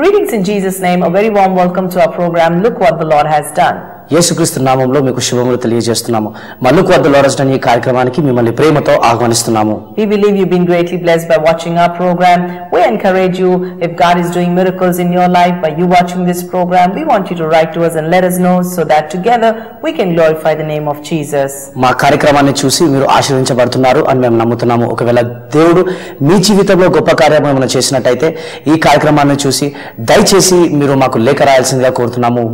Greetings in Jesus' name. A very warm welcome to our program. Look what the Lord has done. యేసుక్రీస్తు నామములో మీకు శుభములు తెలియజేస్తున్నాము. మల్లుకు వద్ద లోరజన ఈ కార్యక్రమానికి మిమ్మల్ని ప్రేమతో ఆహ్వానిస్తున్నాము. We believe you've been greatly blessed by watching our program. We encourage you, if God is doing miracles in your life by you watching this program, we want you to write to us and let us know so that together we can glorify the name of Jesus. మా కార్యక్రమాన్ని చూసి మీరు ఆశీర్వదించబడుతున్నారు అని మేము నమ్ముతున్నాము. ఒకవేళ దేవుడు మీ జీవితంలో గొప్ప కార్యక్రమం ఏమైనా చేసినట్టయితే ఈ కార్యక్రమాన్ని చూసి దయచేసి మీరు మాకు లేఖ రాయాల్సిందిగా కోరుతున్నాము.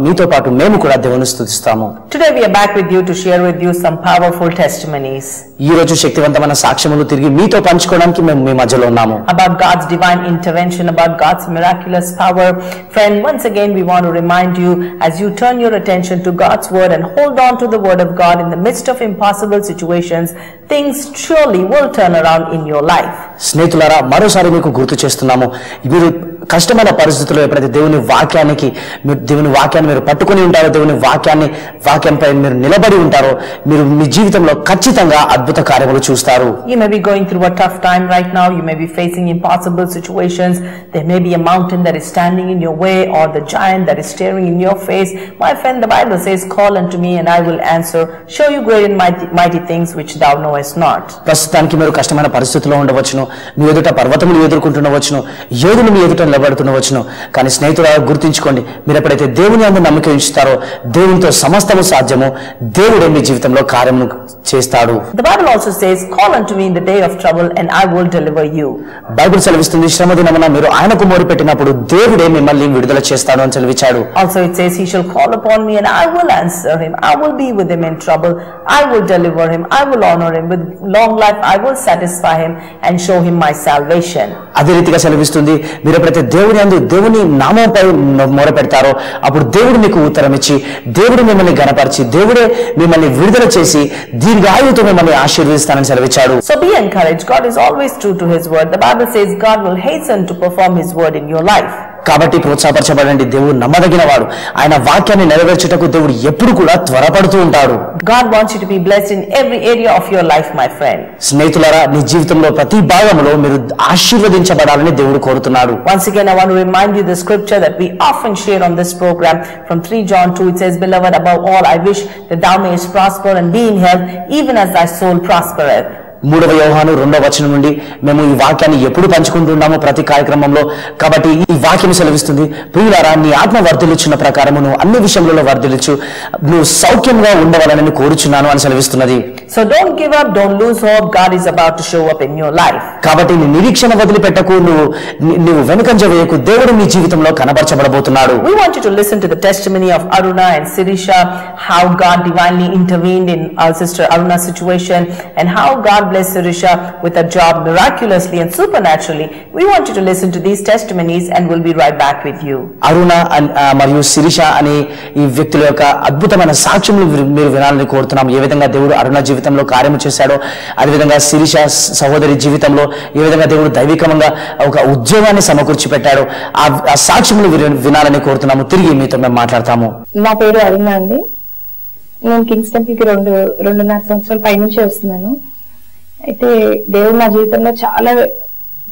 మీతో పాటు మేము కూడా దేవుని స్తుతిస్తాము. Today we are back with you to share with you some powerful testimonies. ఈ రోజు శక్తివంతమైన సాక్ష్యములు తిరిగి మీతో పంచుకోవడానికి మేము మీ మధ్యలో ఉన్నాము. About God's divine intervention, about God's miraculous power. Friend, once again we want to remind you, as you turn your attention to God's word and hold on to the word of God in the midst of impossible situations, things surely will turn around in your life. స్నేహితులారా, మరోసారి మీకు గుర్తు చేస్తున్నాము. మీరు కష్టమైన పరిస్థితుల్లో ఎప్పుడైతే దేవుని వాక్యాన్ని మీరు పట్టుకుని ఉంటారో, దేవుని వాక్యంపై మీరు నిలబడి ఉంటారో, మీరు మీ జీవితంలో ఖచ్చితంగా అద్భుత కార్యములు చూస్తారు. You may be going through a tough time right now. You may be facing impossible situations. There may be a mountain that is standing in your way or the giant that is staring in your face. My friend, the Bible says, call unto me and I will answer, show you great and mighty things which thou knowest not. ప్రస్తుతానికి మీరు కష్టమైన పరిస్థితుల్లో ఉండవచ్చును, మీ ఎదుట పర్వతములు ఎదుర్కొంటున్నవచ్చును, యోధులు మీ ఎదుట నిలబడుతున్నవచ్చును. కానీ స్నేహితులారా, గుర్తుంచుకోండి, మీరు ఎప్పుడైతే దేవుని యందు నమ్మకం ఉంచుతారో దేవునితో సమస్తము సాధ్యము. దేవుడే మీ జీవితంలో కార్యమును చేస్తాడు. The Bible also says, call unto me in the day of trouble and I will deliver you. Bible సెలవిస్తుంది, శ్రమ దినమున మీరు ఆయనకు మొరుపెట్టినప్పుడు దేవుడే మిమ్మల్ని విడుదల చేస్తాడు అని సెలవిచ్చాడు. Also it says, he shall call upon me and I will answer him. I will be with him in trouble. I will deliver him. I will honor him. With long life I will satisfy him and show him my salvation. అదే రీతిగా సెలవిస్తుంది, మీరు ఎప్పుడైతే దేవుని నామంపై మొరపెడతారో అప్పుడు దేవుడు మీకు ఉత్తరం ఇచ్చి, దేవుడు మిమ్మల్ని గణపరిచి, దేవుడే మిమ్మల్ని విడుదల చేసి దీర్ఘాయువుతో మిమ్మల్ని ఆశీర్వదిస్తానని సెలవిచ్చాడు. So be encouraged. God is always true to his word. The Bible says God will hasten to perform his word in your life. కాబట్టి ప్రోత్సాహపరచబడండి. దేవుడు నమ్మదగిన వాడు. ఆయన వాక్యాన్ని నెరవేర్చుటకు దేవుడు ఎప్పుడు కూడా త్వరపడుతూ ఉంటాడు. God wants you to be blessed in every area of your life, my friend. స్నేహితులారా, నీ జీవితంలో ప్రతి భాగంలో మీరు ఆశీర్వదించబడాలని దేవుడు కోరుతున్నాడు. Once again I want to remind you the scripture that we often share on this program from 3 John 2. It says, beloved, above all I wish that thou mayest prosper and be in health even as thy soul prospereth. 3వ యోహాను 2వ వచనం నుండి మేము ఈ వాక్యాన్ని ఎప్పుడు పంచుకుంటున్నాము ప్రతి కార్యక్రమంలో. కాబట్టి ఈ వాక్యం సెలవిస్తుంది, ప్రియులారా, నీ ఆత్మ వర్ధిల్లుచున్న ప్రకారము నువ్వు అన్ని విషయంలో వర్ధిల్లుచు, నువ్వు సౌఖ్యంగా ఉండవాలని కోరుచున్నాను అని సెలవిస్తున్నది. So don't give up, don't lose hope. God is about to show up in your life. కాబట్టి నీ నిరీక్షణ వదిలిపెట్టకు, నువ్వు వెనుకంజ వేయకు. దేవుడు నీ జీవితంలో కనబరచబడబోతున్నాడు. We want you to listen to the testimony of Aruna and Sirisha, how God divinely intervened in our sister Aruna's situation and how God blessed Sirisha with a job miraculously and supernaturally. We want you to listen to these testimonies and we'll be right back with you. అరుణ మరియు శిరీష అనే ఈ వ్యక్తుల యొక్క అద్భుతమైన సాక్ష్యములు మీరు వినాలని కోరుతున్నాం. ఏ విధంగా దేవుడు అరుణ జీవితంలో కార్యము చేశాడో, అదేవిధంగా శిరీష సహోదరి జీవితంలో ఏ విధంగా దేవుడు దైవికంగా ఒక ఉద్యోగాన్ని సమకూర్చి పెట్టాడో ఆ సాక్ష్యములు వినాలని కోరుతున్నాము. తిరిగి మీతో మేము మాట్లాడతాము. నా పేరు అరుణ అండి. నేను కింగ్స్ టెంపుల్ కి 2.5 సంవత్సరాల పైనుంచి వస్తున్నాను. అయితే దేవుడు నా జీవితంలో చాలా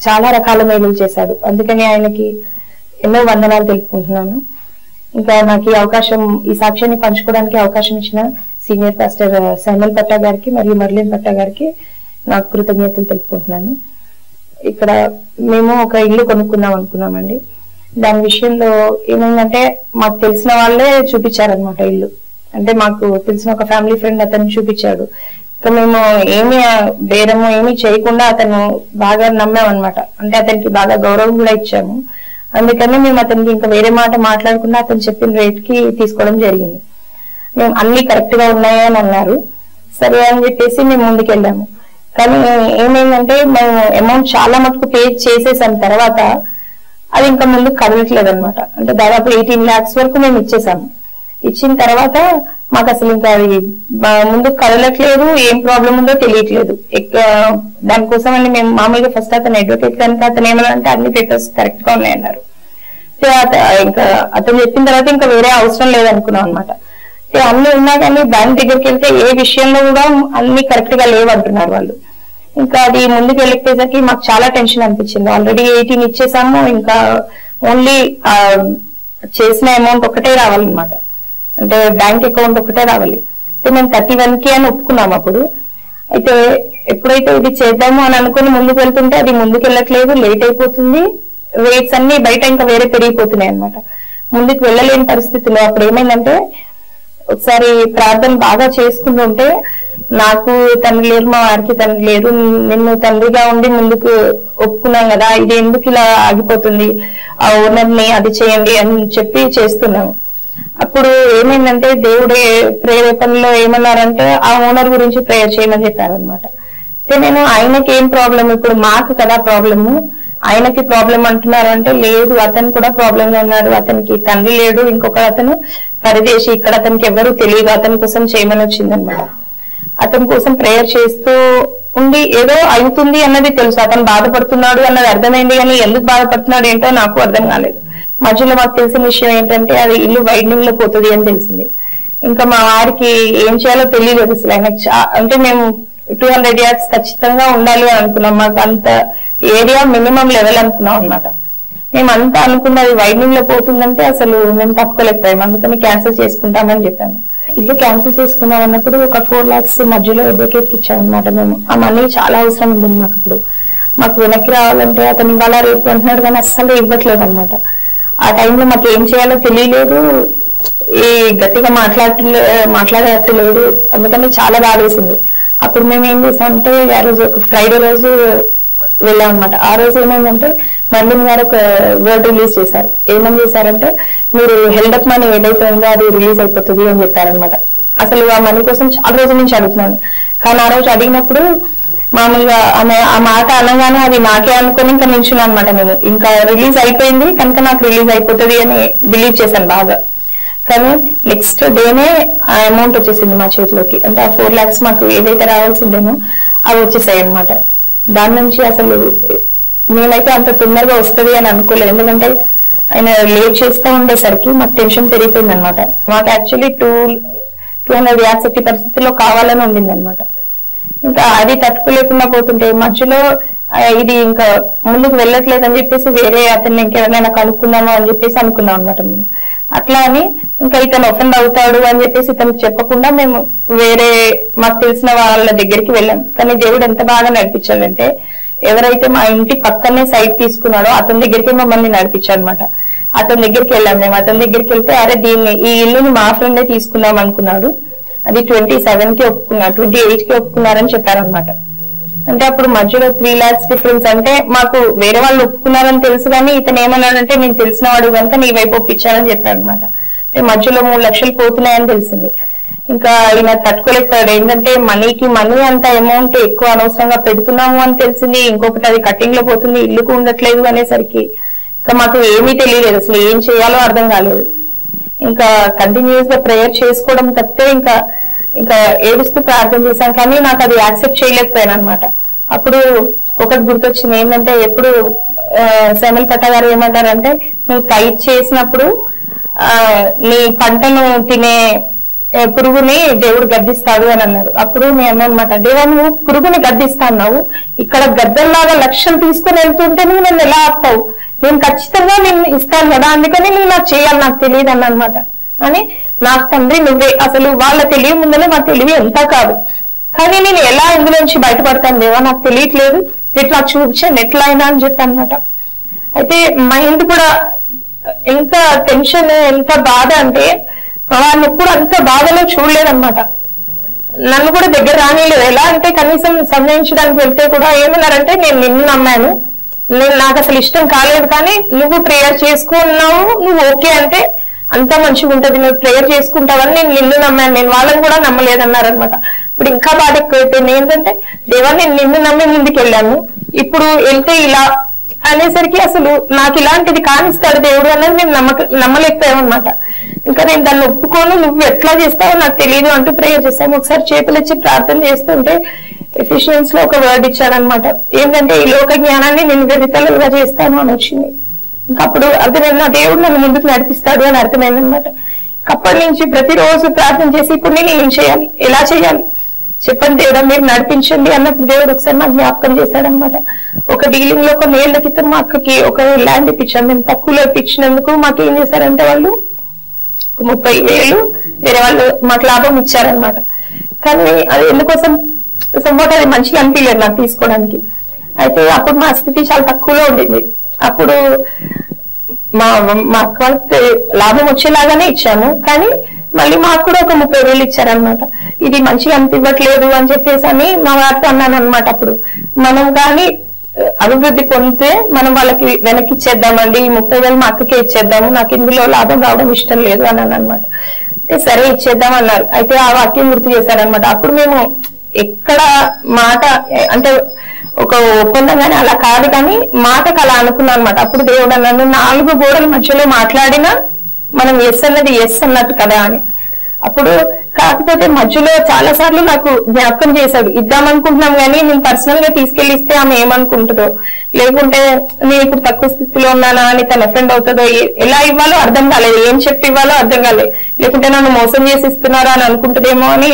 చాలా రకాల మేలులు చేశాడు. అందుకని ఆయనకి ఎన్నో వందనాలు తెలుపుకుంటున్నాను. ఇంకా నాకు ఈ అవకాశం, ఈ సాక్ష్యాన్ని పంచుకోవడానికి అవకాశం ఇచ్చిన సీనియర్ పాస్టర్ సైమల్ పట్టా గారికి మరియు మర్లిన్ పట్టా గారికి నాకు కృతజ్ఞతలు తెలుపుకుంటున్నాను. ఇక్కడ మేము ఒక ఇల్లు కొనుక్కుందాం అనుకున్నామండి. దాని విషయంలో ఏమైందంటే, మాకు తెలిసిన వాళ్ళే చూపించారనమాట ఇల్లు. అంటే మాకు తెలిసిన ఒక ఫ్యామిలీ ఫ్రెండ్ అతను చూపించాడు. మేము ఏమి బేరము ఏమి చేయకుండా అతను బాగా నమ్మామన్నమాట. అంటే అతనికి బాగా గౌరవం కూడా ఇచ్చాము. అందుకని మేము అతనికి ఇంకా వేరే మాట మాట్లాడకుండా అతను చెప్పిన రేట్ కి తీసుకోవడం జరిగింది. మేము అన్ని కరెక్ట్ గా ఉన్నాయా అని అన్నారు. సరే అని చెప్పేసి మేము ముందుకు వెళ్ళాము. కానీ ఏమైందంటే, మేము అమౌంట్ చాలా మటుకు పే చేసేసాం. తర్వాత అది ఇంకా ముందు కదలట్లేదు అనమాట. అంటే దాదాపు 18 lakhs వరకు మేము ఇచ్చేసాము. ఇచ్చిన తర్వాత మాకు అసలు ఇంకా అది ముందు కదలట్లేదు, ఏం ప్రాబ్లం ఉందో తెలియట్లేదు. దానికోసం అని మేము మామూలుగా ఫస్ట్ అతను అడ్వకేట్ కనుక అతను ఏమన్నా అంటే అన్ని పేపర్స్ కరెక్ట్ గా ఉన్నాయన్నారు. ఇంకా అతను చెప్పిన తర్వాత ఇంకా వేరే అవసరం లేదనుకున్నాం అనమాట. అన్ని ఉన్నా కానీ బ్యాంక్ దగ్గరికి వెళ్తే ఏ విషయంలో కూడా అన్ని కరెక్ట్ గా లేవంటున్నారు వాళ్ళు. ఇంకా అది ముందుకు వెళ్ళిపోయేసరికి మాకు చాలా టెన్షన్ అనిపించింది. ఆల్రెడీ 18 ఇచ్చేసాము, ఇంకా ఓన్లీ చేసిన అమౌంట్ ఒకటే రావాలన్నమాట, అంటే బ్యాంక్ అకౌంట్ ఒకటే రావాలి. అయితే మేము 31K అని ఒప్పుకున్నాము అప్పుడు. అయితే ఎప్పుడైతే ఇది చేద్దాము అని అనుకుని ముందుకు వెళ్తుంటే అది ముందుకు వెళ్ళట్లేదు, లేట్ అయిపోతుంది, రేట్స్ అన్ని బయట ఇంకా వేరే పెరిగిపోతున్నాయి అనమాట. ముందుకు వెళ్ళలేని పరిస్థితిలో అప్పుడు ఏమైందంటే ఒకసారి ప్రార్థన బాగా చేసుకుంటుంటే, నాకు తండ్రి లేరు, మా వారికి తండ్రి లేరు, నిన్ను తండ్రిగా ఉండి ముందుకు ఒప్పుకున్నాం కదా, ఇది ఎందుకు ఇలా ఆగిపోతుంది, ఆ ఓనర్ని అది చేయండి అని చెప్పి చేస్తున్నాము. అప్పుడు ఏమైందంటే దేవుడే ప్రేరేపణలో ఏమన్నారంటే ఆ ఓనర్ గురించి ప్రేయర్ చేయమని చెప్పారనమాట. అయితే నేను ఆయనకి ఏం ప్రాబ్లం, ఇప్పుడు మాకు కదా ప్రాబ్లము, ఆయనకి ప్రాబ్లం అంటున్నారు అంటే, లేదు అతను కూడా ప్రాబ్లం ఉన్నాడు, అతనికి తండ్రి లేడు, ఇంకొక అతను పరదేశి, ఇక్కడ అతనికి ఎవరు తెలియదు, అతని కోసం చేయమని వచ్చిందనమాట. అతని కోసం ప్రేయర్ చేస్తూ ఉండి ఏదో అవుతుంది అన్నది తెలుసు, అతను బాధపడుతున్నాడు అన్నది అర్థమైంది, కానీ ఎందుకు బాధపడుతున్నాడు ఏంటో నాకు అర్థం కాలేదు. మధ్యలో మాకు తెలిసిన విషయం ఏంటంటే అది ఇల్లు వైడనింగ్ లో పోతుంది అని తెలిసింది. ఇంకా మా వారికి ఏం చేయాలో తెలియదు అసలు. ఆయనకు అంటే మేము 200 yards ఖచ్చితంగా ఉండాలి అని అనుకున్నాం, మాకు అంత ఏరియా మినిమం లెవెల్ అనుకున్నాం అనమాట. మేము అంతా అనుకున్నది వైడనింగ్ లో పోతుందంటే అసలు మేము తట్టుకోలేకపోయాం, అందుకని క్యాన్సిల్ చేసుకుంటామని చెప్పాము. ఇల్లు క్యాన్సిల్ చేసుకుందాం అన్నప్పుడు ఒక 4 lakhs మధ్యలో అడ్వకేట్ కి ఇచ్చామన్నమాట. మేము ఆ మనీ చాలా అవసరం ఉంటుంది మాకు. ఇప్పుడు మాకు వెనక్కి రావాలంటే అతను ఇవాళ రేపు అంటున్నాడు కానీ అస్సలు ఇవ్వట్లేదు అనమాట. ఆ టైంలో మాకు ఏం చేయాలో తెలియలేదు, ఈ గట్టిగా మాట్లాడట్లేదు, అందుకని చాలా బాధేసింది. అప్పుడు మేము ఏం చేసామంటే ఆ రోజు ఒక ఫ్రైడే రోజు వెళ్ళాం అనమాట. ఆ రోజు ఏమైందంటే మర్లిన్ గారు ఒక వర్డ్ రిలీజ్ చేశారు. ఏమని చేశారంటే, మీరు హెల్డప్ మనీ ఏదైతే ఉందో అది రిలీజ్ అయిపోతుంది అని చెప్పారనమాట. అసలు ఆ మనీ కోసం చాలా రోజుల నుంచి అడుగుతున్నాను, కానీ ఆ రోజు అడిగినప్పుడు మామూలుగా ఆ మాట అనగానే అది నాకే అనుకుని ఇంకా నిల్చున్నాను అనమాట. నేను ఇంకా రిలీజ్ అయిపోయింది కనుక నాకు రిలీజ్ అయిపోతుంది అని బిలీవ్ చేశాను బాగా. కానీ నెక్స్ట్ డేనే ఆ అమౌంట్ వచ్చేసింది మా చేతిలోకి, అంటే ఆ 4 lakhs మాకు ఏదైతే రావాల్సిందేమో అవి వచ్చేసాయి అనమాట. దాని నుంచి అసలు నేనైతే అంత తొందరగా వస్తుంది అని అనుకోలేదు, ఎందుకంటే ఆయన లేట్ చేస్తూ ఉండేసరికి మాకు టెన్షన్ పెరిగిపోయింది అనమాట. మాకు యాక్చువల్లీ 200 yards పరిస్థితిలో కావాలని ఉండింది అనమాట. ఇంకా అది తట్టుకోలేకుండా పోతుంటే మధ్యలో ఇది ఇంకా ముందుకు వెళ్ళట్లేదు అని చెప్పేసి వేరే అతన్ని ఇంకెవరైనా కనుక్కుందామా అని చెప్పేసి అనుకున్నాం అనమాట. అట్లా అని ఇంకా ఇతను ఒఫెండ్ అవుతాడు అని చెప్పేసి ఇతనికి చెప్పకుండా మేము వేరే మాకు తెలిసిన వాళ్ళ దగ్గరికి వెళ్ళాం. కానీ దేవుడు ఎంత బాగా నడిపించాడంటే, ఎవరైతే మా ఇంటి పక్కనే సైట్ తీసుకున్నాడో అతని దగ్గరికి మమ్మల్ని నడిపించాడు అనమాట. అతని దగ్గరికి వెళ్ళాం మేము. అతని దగ్గరికి వెళ్తే అరే ఈ ఇల్లుని మా ఫ్రెండే తీసుకుందాం అనుకున్నాడు, అది 27కి ఒప్పుకున్నారు, 28కి ఒప్పుకున్నారని చెప్పారనమాట. అంటే అప్పుడు మధ్యలో 3 lakhs డిఫరెన్స్. అంటే మాకు వేరే వాళ్ళు ఒప్పుకున్నారని తెలుసు, కానీ ఇతను ఏమన్నాడంటే నేను తెలిసిన వాడు కనుక నీ వైపు ఒప్పించాలని చెప్పాడు అనమాట. అంటే మధ్యలో 3 లక్షలు పోతున్నాయని తెలిసింది. ఇంకా ఈయన తట్టుకోలేకపోయాడు, ఏంటంటే మనీ అంత అమౌంట్ ఎక్కువ అనవసరంగా పెడుతున్నాము అని తెలిసింది, ఇంకొకటి అది కటింగ్ లో పోతుంది, ఇల్లుకు ఉండట్లేదు అనేసరికి ఇంకా మాకు ఏమీ తెలియలేదు, అసలు ఏం చేయాలో అర్థం కాలేదు. ఇంకా కంటిన్యూస్ గా ప్రేయర్ చేసుకోవడం తప్పితే ఇంకా ఏడుస్తూ ప్రార్థన చేశాను, కానీ నాకు అది యాక్సెప్ట్ చేయలేకపోయాను అనమాట. అప్పుడు ఒకటి గుర్తొచ్చింది, ఏంటంటే ఎప్పుడు సెమల్ పట్ట గారు ఏమంటారంటే, నువ్వు టైట్ చేసినప్పుడు నీ పంటను తినే పురుగుని దేవుడు గద్దిస్తాడు అని అన్నారు. అప్పుడు నేను అన్నమాట, దేవా నువ్వు పురుగుని గద్దిస్తా అన్నావు, ఇక్కడ గద్దల్లాగా లక్షలు తీసుకుని వెళ్తుంటే నువ్వు నన్ను ఎలా ఆపుతావు, నేను ఖచ్చితంగా నేను ఇస్తాను కదా, అందుకని నువ్వు నాకు చేయాలి, నాకు తెలియదు అన్నమాట అని. నాకు తండ్రి నువ్వే, అసలు వాళ్ళ తెలివి ముందరే మా తెలివి ఎంత కాదు, కానీ నేను ఎలా ఇందులోంచి బయటపడతాను దేవా నాకు తెలియట్లేదు, ఎట్లా చూపించాను ఎట్లా అయినా అని చెప్పి అనమాట. అయితే మైండ్ కూడా ఎంత టెన్షన్ ఎంత బాధ అంటే వాళ్ళని ఎప్పుడు అంత బాధలో చూడలేదన్నమాట. నన్ను కూడా దగ్గర రానిలేదు. ఎలా అంటే కనీసం సంజయించడానికి వెళ్తే కూడా ఏమన్నారంటే, నేను నిన్ను నమ్మాను, నాకు అసలు ఇష్టం కాలేదు, కానీ నువ్వు ప్రేయర్ చేసుకున్నావు, నువ్వు ఓకే అంటే అంతా మంచిగా ఉంటది, నువ్వు ప్రేయర్ చేసుకుంటావని నేను నిన్ను నమ్మాను, నేను వాళ్ళని కూడా నమ్మలేదన్నారనమాట. ఇప్పుడు ఇంకా బాధ ఎక్కువైపోయింది. ఏంటంటే దేవా నేను నిన్ను నమ్మి ముందుకు వెళ్ళాను, ఇప్పుడు వెళ్తే ఇలా అనేసరికి అసలు నాకు ఇలాంటిది కానిస్తాడు దేవుడు అనేది మేము నమ్మలేకపోయామన్నమాట. ఇంకా నేను దాన్ని ఒప్పుకోను, నువ్వు ఎట్లా చేస్తావో నాకు తెలియదు అంటూ ప్రేయర్ చేస్తాము. ఒకసారి చేతులు ఇచ్చి ప్రార్థన చేస్తుంటే ఎఫిషియన్స్ లో ఒక వర్డ్ ఇచ్చాడనమాట, ఏంటంటే ఈ లోక జ్ఞానాన్ని నేను విడితలుగా చేస్తాను అని వచ్చింది. ఇంకా అప్పుడు అర్థమైంది, నా దేవుడు నన్ను ముందుకు నడిపిస్తాడు అని అర్థమైందనమాట. అప్పటి నుంచి ప్రతిరోజు ప్రార్థన చేసి ఇప్పుడు నేను ఏం చేయాలి, ఎలా చేయాలి, చెప్పండి దేవుడా మీరు నడిపించండి అన్నప్పుడు దేవుడు ఒకసారి నాకు జ్ఞాపకం చేశాడనమాట. ఒక డీలింగ్ లో కొన్ని ఏళ్ల క్రితం మా అక్కకి ఒక ల్యాండ్ ఇప్పించాం. మేము తక్కువలో ఇప్పించినందుకు మాకు ఏం చేశారంటే వాళ్ళు 30,000 వేరే వాళ్ళు మాకు లాభం ఇచ్చారనమాట. కానీ అది ఎందుకోసం సంభవం అది మంచిగా అనిపించలేదు నాకు తీసుకోవడానికి. అయితే అప్పుడు మా స్థితి చాలా తక్కువలో ఉండింది. అప్పుడు మా అక్క వాళ్ళకి లాభం వచ్చేలాగానే ఇచ్చాము, కానీ మళ్ళీ మాకు కూడా ఒక 30,000 ఇచ్చారనమాట. ఇది మంచిగా అనిపించట్లేదు అని చెప్పేసి అని మా వారితో అన్నాను అనమాట. అప్పుడు మనం కానీ అభివృద్ధి పొందితే మనం వాళ్ళకి వెనక్కి ఇచ్చేద్దామండి, ఈ 30,000 మా అక్కకే ఇచ్చేద్దాము, నాకు ఇందులో లాభం రావడం ఇష్టం లేదు అన్నాను అనమాట. అంటే సరే ఇచ్చేద్దాం అన్నారు. అయితే ఆ వాక్యం గుర్తు చేశారనమాట. అప్పుడు మేము ఎక్కడ మాట అంటే ఒక ఒప్పందం కానీ అలా కాదు, కానీ మాటకు అలా అనుకున్నాం అనమాట. అప్పుడు దేవుడు అన్నాడు 4 గోడల మధ్యలో మాట్లాడినా మనం ఎస్ అన్నది ఎస్ అన్నట్టు కదా అని. అప్పుడు కాకపోతే మధ్యలో చాలా సార్లు నాకు జ్ఞాపకం చేశాడు, ఇద్దామనుకుంటున్నాం కానీ నేను పర్సనల్ గా తీసుకెళ్లి ఇస్తే ఆమె ఏమనుకుంటుందో, లేకుంటే నేను ఇప్పుడు తక్కువ స్థితిలో ఉన్నానా అని తన ఫ్రెండ్ అవుతుందో, ఎలా ఇవ్వాలో అర్థం కాలేదు, ఏం చెప్పి ఇవ్వాలో అర్థం కాలేదు, లేకుంటే నన్ను మోసం చేసి ఇస్తున్నారా అని అనుకుంటుందేమో అని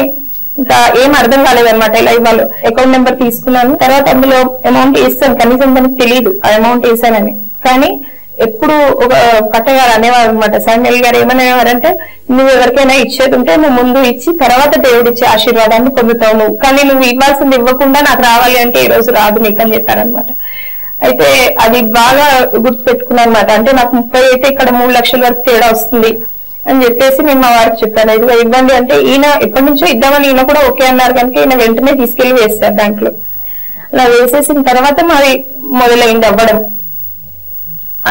ఇంకా ఏం అర్థం కాలేదన్నమాట. ఎలా ఇవ్వాలో అకౌంట్ నెంబర్ తీసుకున్నాను. తర్వాత అందులో అమౌంట్ వేస్తాను, కనీసం తనకు తెలియదు ఆ అమౌంట్ వేసానని. కానీ ఎప్పుడు ఒక పట్టగారు అనేవారు అనమాట, శామ్యూల్ గారు ఏమనేవారంటే నువ్వు ఎవరికైనా ఇచ్చేది ఉంటే నువ్వు ముందు ఇచ్చి తర్వాత దేవుడు ఇచ్చే ఆశీర్వాదాన్ని పొందుతావు నువ్వు, కానీ నువ్వు ఇవ్వాల్సింది ఇవ్వకుండా నాకు రావాలి అంటే ఈ రోజు రాదు నీకు అని చెప్పారనమాట. అయితే అది బాగా గుర్తు పెట్టుకున్నాను అనమాట. అంటే నాకు 30 అయితే ఇక్కడ 3 లక్షల వరకు తేడా వస్తుంది అని చెప్పేసి నేను మా వారికి చెప్పాను, ఇదిగో ఇవ్వండి అంటే ఈయన ఎప్పటి నుంచో ఇద్దామని ఈయన కూడా ఓకే అన్నారు కనుక ఈయన వెంటనే తీసుకెళ్లి వేస్తారు దాంట్లో. అలా వేసేసిన తర్వాత మరి మొదలైంది అవ్వడం.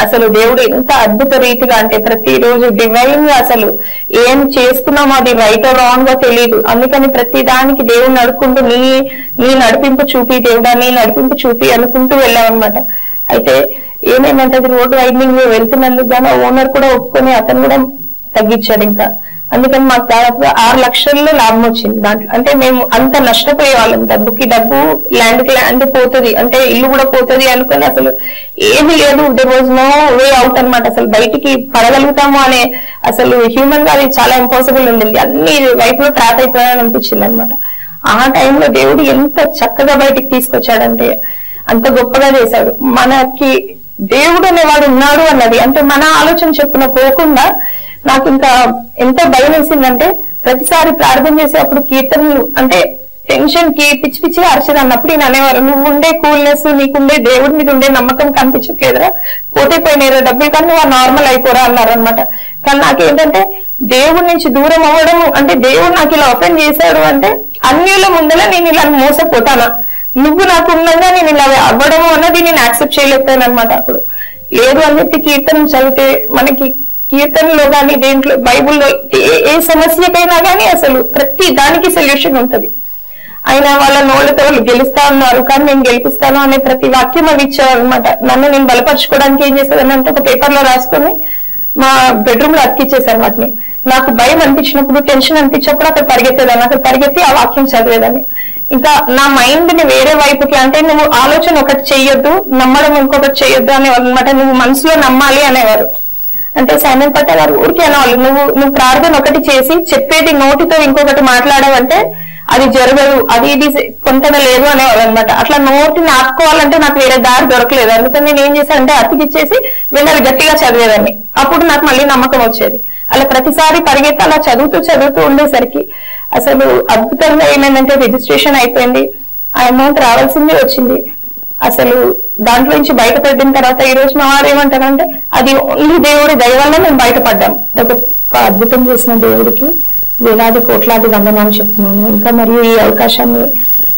అసలు దేవుడు ఎంత అద్భుత రీతిగా అంటే ప్రతిరోజు డివైన్ గా అసలు ఏం చేస్తున్నామో అది రైట్ రాంగ్ తెలియదు, అందుకని ప్రతి దానికి దేవుడు నడుపుకుంటూ నీ నడిపింపు చూపి దేవుడా నీ నడిపింపు చూపి అనుకుంటూ వెళ్ళామన్నమాట. అయితే ఏమేమంటే అది రోడ్డు వైండింగ్ వెళ్తున్నందుకు గానీ ఓనర్ కూడా ఒప్పుకొని అతను కూడా తగ్గించాడు ఇంకా. అందుకని మాకు దాదాపుగా 6 లక్షల్లో లాభం వచ్చింది దాంట్లో. అంటే మేము అంత నష్టపోయే వాళ్ళం, డబ్బుకి డబ్బు, ల్యాండ్కి ల్యాండ్ పోతుంది, అంటే ఇల్లు కూడా పోతుంది అనుకుని అసలు ఏమీ లేదు. There was no way out అనమాట. అసలు బయటికి పడగలుగుతాము అనే అసలు హ్యూమన్ గా అది చాలా ఇంపాసిబుల్ ఉండింది. అన్ని వైపులో ట్రాప్ అయిపోయాలని అనిపించింది అనమాట. ఆ టైంలో దేవుడు ఎంత చక్కగా బయటికి తీసుకొచ్చాడంటే అంత గొప్పగా చేశాడు. మనకి దేవుడు అనేవాడు ఉన్నాడు అన్నది అంటే మన ఆలోచన చెప్పున పోకుండా నాకు ఇంకా ఎంతో భయం వేసిందంటే ప్రతిసారి ప్రార్థన చేసేటప్పుడు కీర్తనలు అంటే టెన్షన్ కి పిచ్చి పిచ్చిగా అరిచేది అన్నప్పుడు ఈయన అనేవారు, నువ్వు ఉండే కూల్నెస్ నీకుండే దేవుడి మీద ఉండే నమ్మకం కనిపించట్లేదురా, పోతే పోయినారా డబ్బులు కానీ నువ్వు నార్మల్ అయిపోరా అన్నారు అనమాట. కానీ నాకేంటంటే దేవుడి నుంచి దూరం అవ్వడం అంటే దేవుడు నాకు ఇలా ఓపెన్ చేశాడు అంటే అన్యుల ముందర నేను ఇలా మోసపోతానా, నువ్వు నాకు ఉండగా నేను ఇలా అవ్వడము అన్నది నేను యాక్సెప్ట్ చేయలేకపోయాను అనమాట. అప్పుడు లేదు అని చెప్పి కీర్తన చదివితే మనకి కీర్తనలో కానీ దేంట్లో బైబుల్లో ఏ సమస్యకైనా కానీ అసలు ప్రతి దానికి సొల్యూషన్ ఉంటది. ఆయన వాళ్ళ నోళ్ళతో వాళ్ళు గెలుస్తా ఉన్నారు కానీ నేను గెలిపిస్తాను అనే ప్రతి వాక్యం అవి ఇచ్చారు అనమాట. నన్ను నేను బలపరచుకోవడానికి ఏం చేసేదని అంటే ఒక పేపర్ లో రాసుకొని మా బెడ్రూమ్ లో అతికిచ్చేసాను వాటిని. నాకు భయం అనిపించినప్పుడు టెన్షన్ అనిపించినప్పుడు అక్కడ పరిగెత్తేదాన్ని, అక్కడ పరిగెత్తి ఆ వాక్యం చదివేదాన్ని. ఇంకా నా మైండ్ ని వేరే వైపుకి అంటే నువ్వు ఆలోచన ఒకటి చెయ్యొద్దు, నమ్మడం ఇంకొకటి చెయ్యొద్దు అనేవాళ్ళు అనమాట. నువ్వు మనసులో నమ్మాలి అనేవారు. అంటే సైమన్ పట్ట గారు ఊరికి అనేవాళ్ళు, నువ్వు ప్రార్థన ఒకటి చేసి చెప్పేది నోటితో ఇంకొకటి మాట్లాడవంటే అది జరగదు, అది ఇది కొంతన లేదు అనేవాళ్ళు అనమాట. అట్లా నోటిని ఆపుకోవాలంటే నాకు వేరే దారి దొరకలేదు. అందుకని నేను ఏం చేశానంటే అతికిచ్చేసి వెళ్ళాలి గట్టిగా చదివేదాన్ని. అప్పుడు నాకు మళ్ళీ నమ్మకం వచ్చేది. అలా ప్రతిసారి పరిగెత్తి అలా చదువుతూ ఉండేసరికి అసలు అద్భుతంగా ఏమైందంటే రిజిస్ట్రేషన్ అయిపోయింది, ఆ అమౌంట్ రావాల్సిందే వచ్చింది. అసలు దాంట్లో నుంచి బయటపడిన తర్వాత ఈ రోజు మా వారు ఏమంటారంటే అది ఓన్లీ దేవుడి దయ వల్ల మేము బయటపడ్డాం. ఒక అద్భుతం చేసిన దేవుడికి వేలాది కోట్లాది వందనాలు చెప్తున్నాను. ఇంకా మరియు ఈ అవకాశాన్ని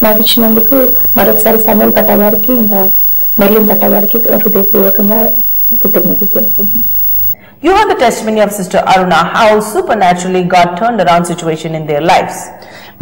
నాకు ఇచ్చినందుకు మరొకసారి శామ్యూల్ పట్ట గారికి ఇంకా మెర్లిన్ పట్ట గారికి హృదయపూర్వకంగా కృతజ్ఞతలు తెలుపుకుంటున్నాను. You heard the testimony of Sister Aruna, how supernaturally God turned around situation in their lives.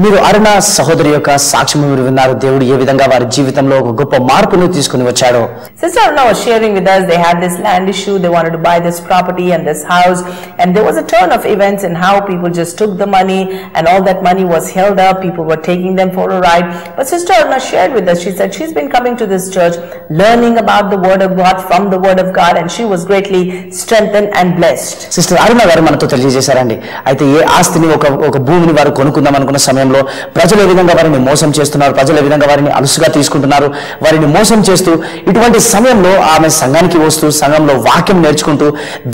మీరు అరుణ సహోదరి యొక్క సాక్ష్యం మీరు విన్నారు. దేవుడు ఏ విధంగా వారి జీవితంలో ఒక గొప్ప మార్పును తీసుకుని వచ్చాడో. Sister Aruna was sharing with us, they had this land issue, they wanted to buy this property and this house, and there was a turn of events in how people just took the money and all that money was held up, people were taking them for a ride. But Sister Aruna shared with us, she said she's been coming to this church, learning about the word of God from the word of God, and she was greatly strengthened and blessed. Sister Aruna గారు మనతో తెలియజేశారండి. అయితే ఏ ఆస్తిని ఒక భూమిని వారు కొనుక్కుందాం అనుకున్న సమయంలో సమయంలో ప్రజలు ఏ విధంగా వారిని మోసం చేస్తున్నారు, ప్రజలు ఏ విధంగా వారిని అలుసుగా తీసుకుంటున్నారు, వారిని మోసం చేస్తూ ఇటువంటి సమయంలో ఆమె సంఘానికి వస్తూ సంఘంలో వాక్యం నేర్చుకుంటూ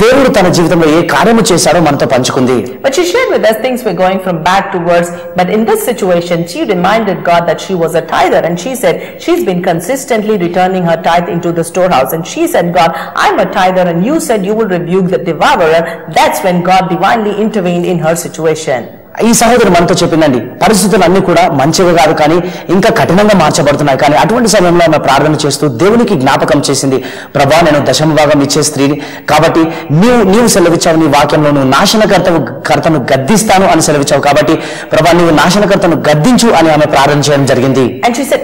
దేవుడు తన జీవితంలో ఏ కార్యము చేశారో మనతో పంచుకుంది. But she shared with us things were going from bad to worse, but in this situation she reminded God that she was a tither, and she said she's been consistently returning her tithe into the storehouse, and she said, God, I'm a tither and you said you will rebuke the devourer. That's when God divinely intervened in her situation. ఈ సహోదరు మనతో చెప్పిందండి, పరిస్థితులు అన్ని కూడా మంచిగా కాదు కానీ ఇంకా కఠినంగా మార్చబడుతున్నాయి. కానీ అటువంటి సమయంలో ఆమె ప్రార్థన చేస్తూ దేవునికి జ్ఞాపకం చేసింది, ప్రభా నేను దశమ భాగం ఇచ్చే స్త్రీని కాబట్టి నీవు సెలవిచ్చావు, నీ వాక్యంలో నువ్వు నాశనకర్తను గద్దిస్తాను అని సెలవిచ్చావు కాబట్టి ప్రభా నీవు నాశనకర్తను గద్దించు అని ఆమె ప్రార్థన చేయడం జరిగింది. And she said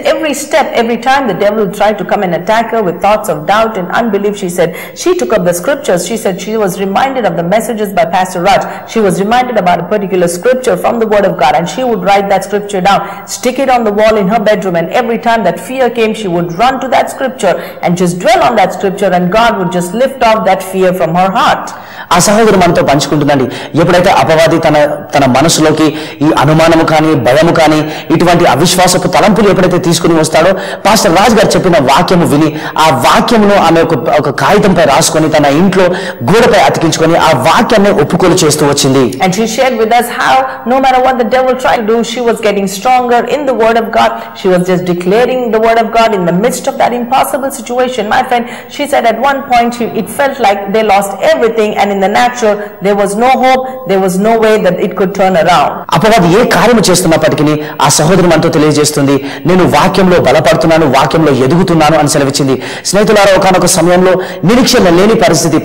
every time the devil tried to come and attack her with thoughts of doubt and unbelief, she said she took up the scriptures. She said she was reminded of the messages by Pastor Raj. She was reminded about a particular scripture from the word of God, and she would write that scripture down, stick it on the wall in her bedroom, and every time that fear came she would run to that scripture and just dwell on that scripture, and God would just lift off that fear from her heart. ఆ సహోదరు మనతో పంచుకుంటుందండి, ఎప్పుడైతే అపవాది తన మనసులోకి ఈ అనుమానము కానీ భయము కానీ ఇటువంటి అవిశ్వాసపు తలంపులు ఎప్పుడైతే తీసుకుని వస్తాడో పాస్టర్ రాజ్ గారు చెప్పిన వాక్యము విని ఆ వాక్యమును ఆమె ఒక కాగితంపై రాసుకొని తన ఇంట్లో గోడపై అతికించుకొని ఆ వాక్యాన్ని ఒప్పుకోలు చేస్తూ వచ్చింది. And she shared with us how no matter what the devil tried to do, she was getting stronger in the word of God. She was just declaring the word of God in the midst of that impossible situation. My friend, she said at one point it felt like they lost everything, and in the natural there was no hope, there was no way that it could turn around. అపవాది ఏ కార్యము చేస్తున్నప్పటికీ ఆ సహోదరి మనతో తెలియజేస్తుంది, నేను వాక్యంలో బలపడుతున్నాను, వాక్యంలో ఎదుగుతున్నాను అని సెలవిచ్చింది. స్నేహితులారా, ఒకనొక సమయంలో నిరీక్షణ లేని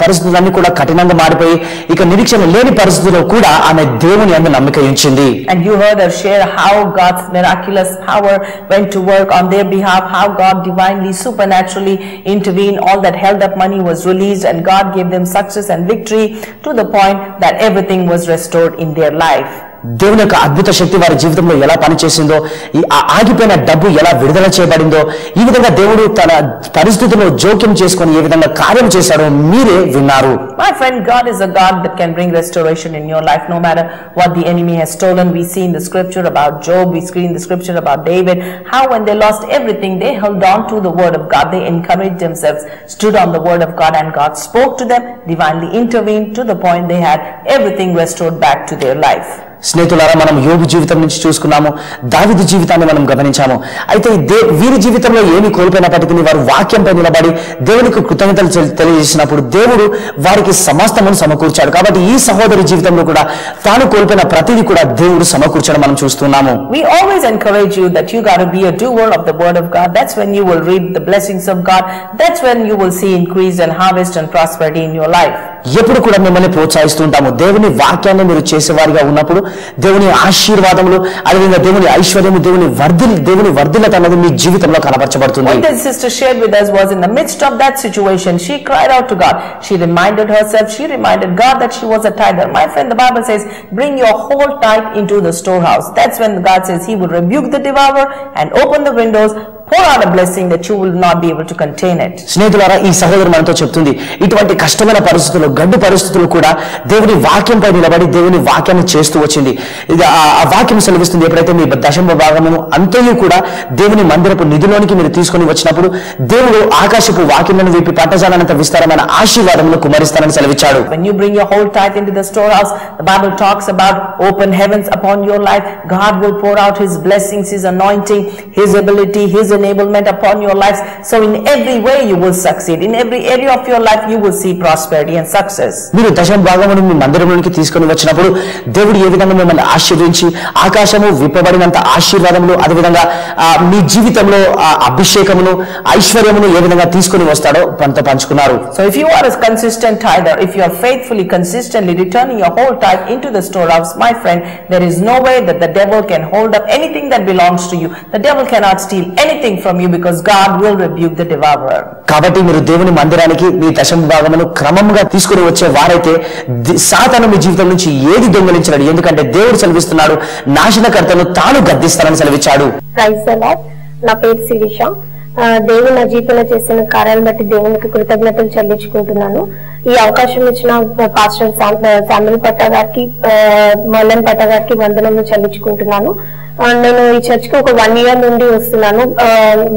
పరిస్థితులన్నీ కూడా కఠినంగా మారిపోయి ఇక నిరీక్షణ లేని పరిస్థితుల్లో కూడా ఆమె దేవుని యందు నమ్మిక ఉంచింది. And you heard her share how God's miraculous power went to work on their behalf, how God divinely supernaturally intervened, all that held up money was released, and God gave them success and victory to the point that everything was restored in their life. దేవుని యొక్క అద్భుత శక్తి వారి జీవితంలో ఎలా పనిచేసిందో, ఈ ఆగిపోయిన డబ్బు ఎలా విడుదల చేయబడిందో, ఈ విధంగా దేవుడు తన పరిస్థితుల్లో జోక్యం చేసుకొని ఏ విధంగా కార్యం చేశారో మీరే విన్నారు. My friend, God is a God that can bring restoration in your life no matter what the enemy has stolen. We see in the scripture about Job, we see in the scripture about David, how when they lost everything they held on to the word of God, they encouraged themselves, stood on the word of God, and God spoke to them, divinely intervened to the point they had everything restored back to their life. స్నేహితులారా, మనం యోబు జీవితం నుంచి చూసుకున్నాము, దావీదు జీవితాన్ని మనం గమనించాము. అయితే వీరి జీవితంలో ఏమి కోల్పోయినప్పటికీ వారు వాక్యంపై నిలబడి దేవునికి కృతజ్ఞతలు తెలియజేసినప్పుడు దేవుడు వారికి సమస్తమును సమకూర్చాడు. కాబట్టి ఈ సహోదరి జీవితంలో కూడా తాను కోల్పోయిన ప్రతిదీ కూడా దేవుడు సమకూర్చడం మనం చూస్తున్నాము. We always encourage you that you got to be a doer of the word of God. That's when you will reap the blessings of God. That's when you will see increase and harvest and prosperity in your life. ఎప్పుడు కూడా మిమ్మల్ని ప్రోత్సహిస్తూ ఉంటాము. దేవుని వాక్యాన్ని మీరు చేసేవారిగా ఉన్నప్పుడు దేవుని ఆశీర్వాదములు, అదేవిధంగా దేవుని ఐశ్వర్యము, దేవుని వర్ధిల్లత అనేది మీ జీవితంలో కనబరచబడుతుంది. What this sister shared with us was in the midst of that situation, she cried out to God. She reminded herself, she reminded God that she was a tither. My friend, the Bible says, bring your whole tithe into the storehouse. That's when God says he will rebuke the devourer and open the windows, pour out a blessing that you will not be able to contain it. స్నేహితులారా, ఈ సహోదరు మనతో చెప్తుంది, ఇటువంటి కష్టమైన పరిస్థితులు, గడ్డు పరిస్థితులు కూడా దేవుని వాక్యంపై నిలబడి దేవుని వాక్యాన్ని చేస్తూ వచ్చింది. ఇది ఆ వాక్యం సెలవిస్తుంది, ఎప్పుడైతే మీ దశమ భాగము అంతయు కూడా దేవుని మందిరపు నిధిలోనికి మీరు తీసుకొని వచ్చినప్పుడు దేవుడు ఆకాశపు వాక్యములను విప్పి పట్టజాలనంత విస్తారమైన ఆశీర్వాదములు కుమరిస్తానని సెలవిచ్చాడు. When you bring your whole tithe into the storehouse, the Bible talks about open heavens upon your life. God will pour out his blessings, his anointing, his ability, his enablement upon your lives. So in every way you will succeed. In every area of your life you will see prosperity and success. మీరు దశమ భాగమును మీ మందిరంలోకి తీసుకొని వచ్చినప్పుడు దేవుడు ఏ విధంగా మిమ్మల్ని ఆశీర్వదించి ఆకాశము విప్పబడినంత ఆశీర్వాదములు, అదేవిధంగా మీ జీవితంలో అభిషేకమును, ఐశ్వర్యమును ఏ విధంగా తీసుకొని వస్తాడో మనతో పంచుకున్నారు. So if you are a consistent tither, if you are faithfully, consistently returning your whole tithe into the storehouse, my friend, there is no way that the devil can hold up anything that belongs to you. The devil cannot steal anything from you because God will rebuke the devourer. కాబట్టి మీరు దేవుని మందిరానికి మీ దశమ భాగమును క్రమంగా తీసుకుని వచ్చే వారైతే సాతాను మీ జీవితం నుంచి ఏది దొంగిలించలేడు. ఎందుకంటే దేవుడు సెలవిస్తున్నాడు, నాశనకర్తను తాను గద్దిస్తానని సెలవిచ్చాడు. Praise the Lord. నా పేరు శిరీష. దేవుడు నా జీవితంలో చేసిన కార్యాలను బట్టి దేవునికి కృతజ్ఞతలు చెల్లించుకుంటున్నాను. ఈ అవకాశం ఇచ్చిన పాస్టర్ శామ్యూల్ పట్టా గారికి, మల్లన్ పట్టా గారికి వందనము చెల్లించుకుంటున్నాను. నేను ఈ చర్చ్ కి ఒక 1 year నుండి వస్తున్నాను.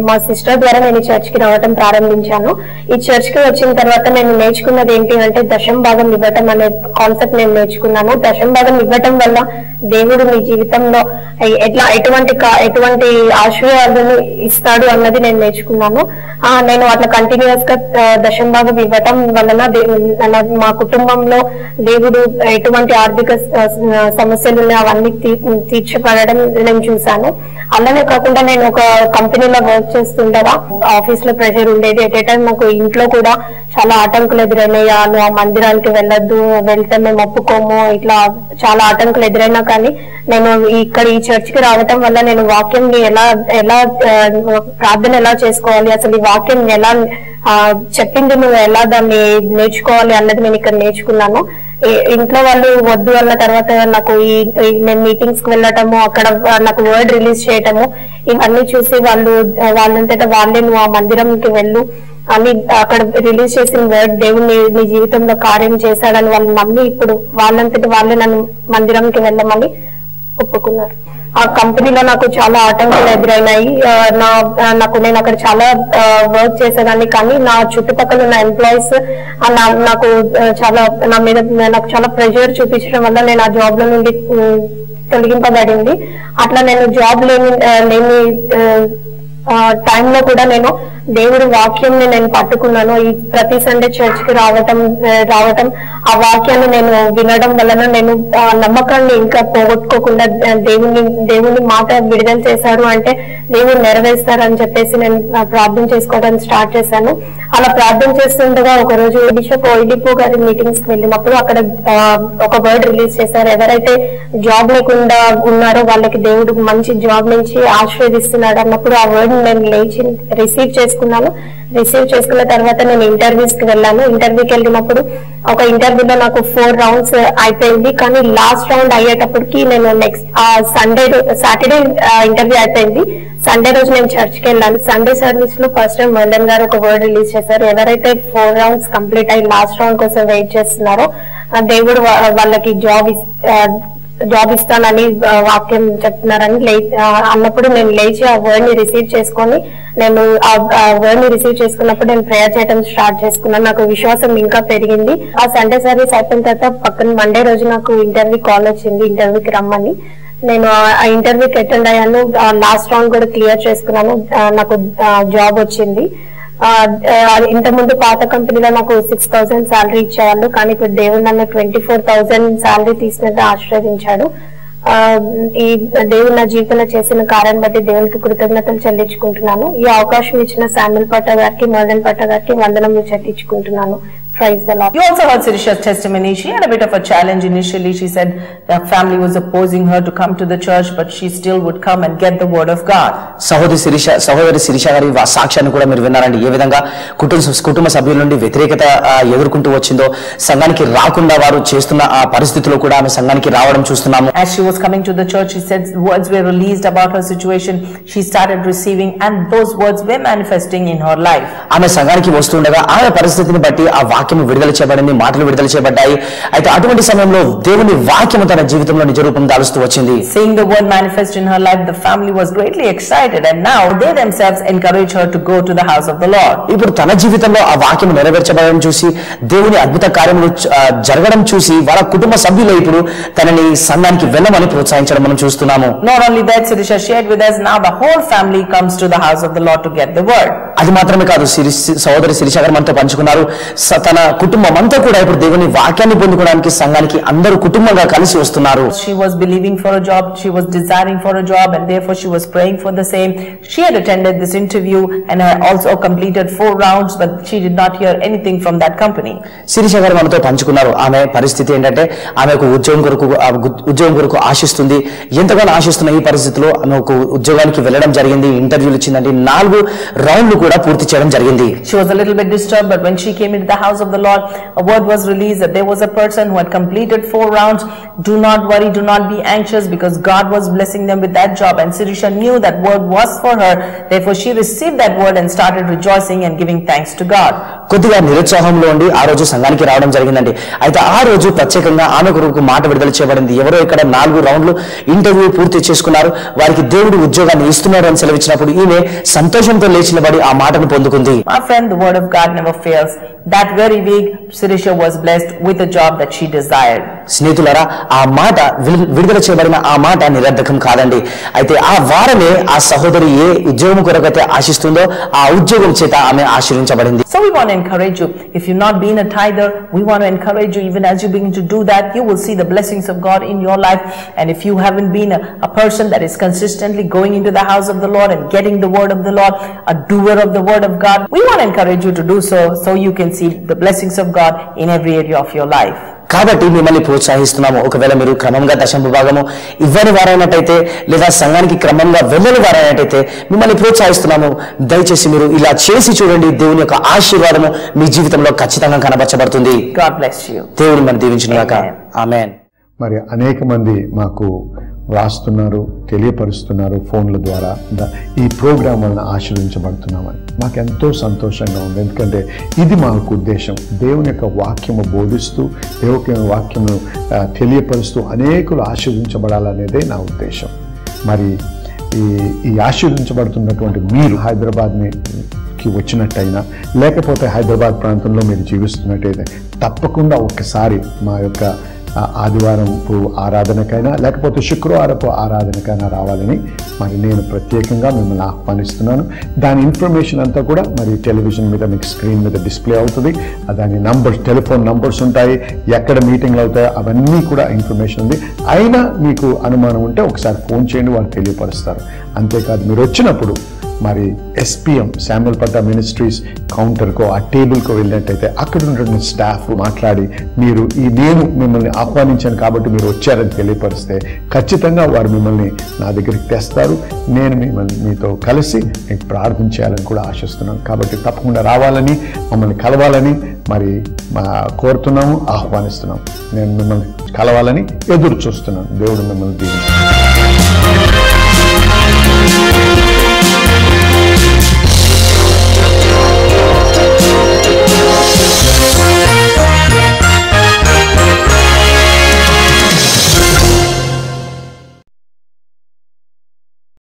మా సిస్టర్ ద్వారా నేను ఈ చర్చ్ కి రావడం ప్రారంభించాను. ఈ చర్చ్ కి వచ్చిన తర్వాత నేను నేర్చుకున్నది ఏంటి అంటే దశం భాగం ఇవ్వటం అనే కాన్సెప్ట్ నేను నేర్చుకున్నాను. దశం భాగం ఇవ్వటం వల్ల దేవుడు మీ జీవితంలో ఎటువంటి ఆశీర్వాదాలను ఇస్తాడు అన్నది నేను నేర్చుకున్నాను. నేను అట్లా కంటిన్యూస్ గా దశం భాగం ఇవ్వటం వలన మా కుటుంబంలో దేవుడు ఎటువంటి ఆర్థిక సమస్యలు అవన్నీ తీర్చబడడం నేను చూశాను. అలానే కాకుండా నేను ఒక కంపెనీలో వర్క్ చేస్తుండగా ఆఫీస్ లో ప్రెషర్ ఉండేది. ఎట్ ఏ టైం మాకు ఇంట్లో కూడా చాలా ఆటంకులు ఎదురైనాయి. ఆ మందిరానికి వెళ్ళొద్దు, వెళ్తే మేము ఒప్పుకోము, ఇట్లా చాలా ఆటంకులు ఎదురైనా కానీ నేను ఇక్కడ ఈ చర్చ్ కి రావటం వల్ల నేను వాక్యం ఎలా ప్రార్థన ఎలా చేసుకోవాలి, అసలు ఈ వాక్యం ఎలా చెప్పింది నువ్వు ఎలా దాన్ని నేర్చుకోవాలి అన్నది నేను ఇక్కడ నేర్చుకున్నాను. ఇంట్లో వాళ్ళు వద్దు అన్న తర్వాత నాకు నేను మీటింగ్స్ కి వెళ్ళటము, అక్కడ నాకు వర్డ్ రిలీజ్ చేయటము, ఇవన్నీ చూసి వాళ్ళంతటా వాళ్ళే నువ్వు ఆ మందిరంకి వెళ్ళు అని అక్కడ రిలీజ్ చేసిన వర్డ్ దేవుని నీ జీవితంలో కార్యం చేశాడని వాళ్ళు నమ్మి ఇప్పుడు వాళ్ళంతటి వాళ్ళే నన్ను మందిరంకి వెళ్ళమని ఒప్పుకున్నారు. ఆ కంపెనీలో నాకు చాలా ఆటంకాలు ఎదురైనాయి. నేను అక్కడ చాలా వర్క్ చేసేదాన్ని, కానీ నా చుట్టుపక్కల ఉన్న ఎంప్లాయీస్ నాకు చాలా ప్రెషర్ చూపించడం వల్ల నేను ఆ జాబ్ లో నుండి తొలగింపబడింది. అట్లా నేను జాబ్ లేని టైంలో కూడా నేను దేవుడి వాక్యం నేను పట్టుకున్నాను. ఈ ప్రతి సండే చర్చ్ కి రావటం ఆ వాక్యాన్ని నేను వినడం వలన నేను నమ్మకాన్ని ఇంకా పోగొట్టుకోకుండా దేవుని మాట విడుదల చేశారు అంటే దేవుడు నెరవేరుస్తారని చెప్పేసి నేను ప్రార్థన చేసుకోవడం స్టార్ట్ చేశాను. అలా ప్రార్థన చేస్తుండగా ఒక రోజు బిషప్ ఓయిడిపో గారి మీటింగ్స్ కి వెళ్ళినప్పుడు అక్కడ ఒక వర్డ్ రిలీజ్ చేశారు. ఎవరైతే జాబ్ లేకుండా ఉన్నారో వాళ్ళకి దేవుడు మంచి జాబ్ నుంచి ఆశీర్వదిస్తున్నాడు అన్నప్పుడు ఆ వర్డ్ నేను లేచి రిసీవ్ చేసుకున్న తర్వాత నేను ఇంటర్వ్యూస్ కి వెళ్ళాను. ఇంటర్వ్యూకి వెళ్ళినప్పుడు ఒక ఇంటర్వ్యూలో నాకు 4 rounds అయిపోయింది. కానీ లాస్ట్ రౌండ్ అయ్యేటప్పటికి నేను సాటర్డే ఇంటర్వ్యూ అయిపోయింది. సండే రోజు నేను చర్చ్ కి వెళ్ళాను. సండే సర్వీస్ లో ఫస్ట్ టైం మల్లన్ గారు ఒక వర్డ్ రిలీజ్ చేశారు. ఎవరైతే 4 rounds కంప్లీట్ అయ్యి లాస్ట్ రౌండ్ కోసం వెయిట్ చేస్తున్నారో దేవుడు వాళ్ళకి జాబ్ ఇస్తానని వాక్యం చెప్తున్నారని అన్నప్పుడు నేను లేచి ఆ వర్డ్ ని రిసీవ్ చేసుకొని చేసుకున్నప్పుడు నేను ప్రేయర్ చేయడం స్టార్ట్ చేసుకున్నాను. నాకు విశ్వాసం ఇంకా పెరిగింది. ఆ సండే సర్వీస్ అయిపోయిన తర్వాత పక్కన మండే రోజు నాకు ఇంటర్వ్యూ కాల్ వచ్చింది, ఇంటర్వ్యూకి రమ్మని. నేను ఆ ఇంటర్వ్యూకి అటెండ్ అయ్యాను. లాస్ట్ రౌండ్ కూడా క్లియర్ చేసుకున్నాను. నాకు జాబ్ వచ్చింది. ఇంతకుముందు పాత కంపెనీలో నాకు 6,000 శాలరీ ఇచ్చేవాళ్ళు, కానీ ఇప్పుడు దేవుడు నన్ను 24,000 శాలరీ తీసినట్టు ఆశీర్వదించాడు. ఈ దేవుడు నా జీవితంలో చేసిన కార్యాన్ని బట్టి దేవునికి కృతజ్ఞతలు చెల్లించుకుంటున్నాను. ఈ అవకాశం ఇచ్చిన శామ్యూల్ పట్టా గారికి, మల్లన్ పట్టా గారికి వందనములు చెల్లించుకుంటున్నాను. Praise the Lord. You also heard Sirisha's testimony. She had a bit of a challenge initially. She said the family was opposing her to come to the church, but she still would come and get the word of God. సహోదరి శిరీష గారి సాక్ష్యాన్ని కూడా మీరు విన్నారండి. ఏ విధంగా కుటుంబ సభ్యుల నుండి వ్యతిరేకత ఎదుర్కొంటూ వచ్చిందో, సంఘానికి రాకుండా వారు చేస్తున్న ఆ పరిస్థితిలో కూడా ఆమె సంఘానికి రావడం చూస్తున్నాము. As she was coming to the church, she said words were released about her situation. She started receiving, and those words were manifesting in her life. ఆమె సంఘానికి వస్తుండగా ఆమె పరిస్థితిని బట్టి ఆ వాక్యం విడుదల చేయబడింది, మాటలు విడుదల చేయబడ్డాయి. అయితే అటువంటి సమయంలో దేవుని వాక్యం తన జీవితంలో నిజ రూపం దాలుస్తూ వచ్చింది. Seeing the word manifest in her life, the family was greatly excited, and now they themselves encourage her to go to the house of the Lord. ఇప్పుడు తన జీవితంలో ఆ వాక్యం నెరవేర్చబడడం చూసి, దేవుని అద్భుత కార్యములు జరగడం చూసి వాళ్ళ కుటుంబ సభ్యులు ఇప్పుడు తనని సంఘానికి వెళ్ళమని ప్రోత్సహించడం మనం చూస్తున్నాము. Not only that, Sirisha shared with us, now the whole family comes to the house of the Lord to get the word. అది మాత్రమే కాదు, సహోదరి శిరీష గారు మనతో పంచుకున్నారు. తన కుటుంబం అంతా కూడా ఇప్పుడు దేవుని వాక్యాన్ని పొందుకోవడానికి సంఘానికి అందరూ కుటుంబంగా కలిసి వస్తున్నారు. She was believing for a job, she was desiring for a job, and therefore she was praying for the same. She had attended this interview and also completed 4 rounds, but she did not hear anything from that company. Sirisha గారు మనతో పంచుకున్నారు. ఆమె పరిస్థితి ఏంటంటే ఆమె ఒక ఉద్యోగం కొరకు ఆశిస్తుంది. ఎంతగానో ఆశిస్తున్న ఈ పరిస్థితిలో ఆమె ఒక ఉద్యోగానికి వెళ్ళడం జరిగింది. ఇంటర్వ్యూలు ఇచ్చిందంటే 4 రౌండ్లు కూడా పూర్తి చేయడం జరిగింది. She was a little bit disturbed, but when she came into the house of of the Lord, a word was released that there was a person who had completed 4 rounds. Do not worry, do not be anxious, because God was blessing them with that job, and Sirisha knew that word was for her. Therefore she received that word and started rejoicing and giving thanks to God. కొద్దిగా నిరుత్సాహంలో ఉండి ఆ రోజు సంఘానికి రావడం జరిగిందండి. అయితే ఆ రోజు ప్రత్యేకంగా ఆమె కొరకు మాట విడుదల చేయబడింది. ఎవరో ఇక్కడ 4 రౌండ్లు ఇంటర్వ్యూ పూర్తి చేసుకున్నారు, వారికి దేవుడు ఉద్యోగాన్ని ఇస్తున్నాడు అని సెలవిచ్చినప్పుడు ఈమె సంతోషంతో లేచి నిలబడి ఆ మాటను పొందుకుంది. My friend, the word of God never fails. That very week Sirisha was blessed with a job that she desired. స్నేహితులారా, ఆ మాట విడుదల చేయబడిన ఆ మాట నిరర్ధకం కాదండి. అయితే ఆ వారమే ఆ సహోదరి ఏ ఉద్యోగం కొరకైతే ఆశిస్తుందో ఆ ఉద్యోగం చేత ఆమె ఆశీర్వించబడింది. So we want to encourage you. If you've not been a tither, we want to encourage you. Even as you begin to do that, you will see the blessings of God in your life. And if you haven't been a person that is consistently going into the house of the Lord and getting the word of the Lord, a doer of the word of God, we want to encourage you to do so you can see the blessings of God in every area of your life. కాబట్టి మిమ్మల్ని ప్రోత్సహిస్తున్నాము. ఒకవేళ మీరు క్రమంగా దశమ భాగము ఇవ్వని వారైనట్టయితే లేదా సంఘానికి క్రమంగా వెళ్ళని వారైనట్టయితే మిమ్మల్ని ప్రోత్సహిస్తున్నాము. దయచేసి మీరు ఇలా చేసి చూడండి. దేవుని యొక్క ఆశీర్వాదము మీ జీవితంలో ఖచ్చితంగా కనబరచబడుతుంది. God bless you. దేవుని మనం దీవించుగాక. ఆమేన్. మరి అనేక మంది మాకు రాస్తున్నారు, తెలియపరుస్తున్నారు ఫోన్ల ద్వారా ఈ ప్రోగ్రాం వలన ఆశీర్వించబడుతున్నామని. మాకు ఎంతో సంతోషంగా ఉంది. ఎందుకంటే ఇది మాకు ఉద్దేశం. దేవుని యొక్క వాక్యము బోధిస్తూ, దేవుని వాక్యమును తెలియపరుస్తూ అనేకులు ఆశీర్వించబడాలనేదే నా ఉద్దేశం. మరి ఈ ఆశీర్వించబడుతున్నటువంటి మీరు హైదరాబాద్కి వచ్చినట్టయినా లేకపోతే హైదరాబాద్ ప్రాంతంలో మీరు జీవిస్తున్నట్టయితే తప్పకుండా ఒక్కసారి మా యొక్క ఆదివారపు ఆరాధనకైనా లేకపోతే శుక్రవారపు ఆరాధనకైనా రావాలని మరి నేను ప్రత్యేకంగా మిమ్మల్ని ఆహ్వానిస్తున్నాను. దాని ఇన్ఫర్మేషన్ అంతా కూడా మరి టెలివిజన్ మీద మీకు స్క్రీన్ మీద డిస్ప్లే అవుతుంది. దాని టెలిఫోన్ నంబర్స్ ఉంటాయి, ఎక్కడ మీటింగ్లు అవుతాయో అవన్నీ కూడా ఇన్ఫర్మేషన్ ఉంది. అయినా మీకు అనుమానం ఉంటే ఒకసారి ఫోన్ చేయండి, వాళ్ళు తెలియపరుస్తారు. అంతేకాదు మీరు వచ్చినప్పుడు మరి SPM శామ్యుల్ పట్టా మినిస్ట్రీస్ కౌంటర్కో ఆ టేబుల్కో వెళ్ళినట్టయితే అక్కడ ఉన్నటువంటి స్టాఫ్ మాట్లాడి మీరు నేను మిమ్మల్ని ఆహ్వానించాను కాబట్టి మీరు వచ్చారని తెలియపరిస్తే ఖచ్చితంగా వారు మిమ్మల్ని నా దగ్గరికి తెస్తారు. నేను మీతో కలిసి మీకు ప్రార్థన చేయాలని కూడా ఆశిస్తున్నాను. కాబట్టి తప్పకుండా రావాలని, మమ్మల్ని కలవాలని మరి కోరుతున్నాము, ఆహ్వానిస్తున్నాము. నేను మిమ్మల్ని కలవాలని ఎదురు చూస్తున్నాను. దేవుడు మిమ్మల్ని దీవించాలి.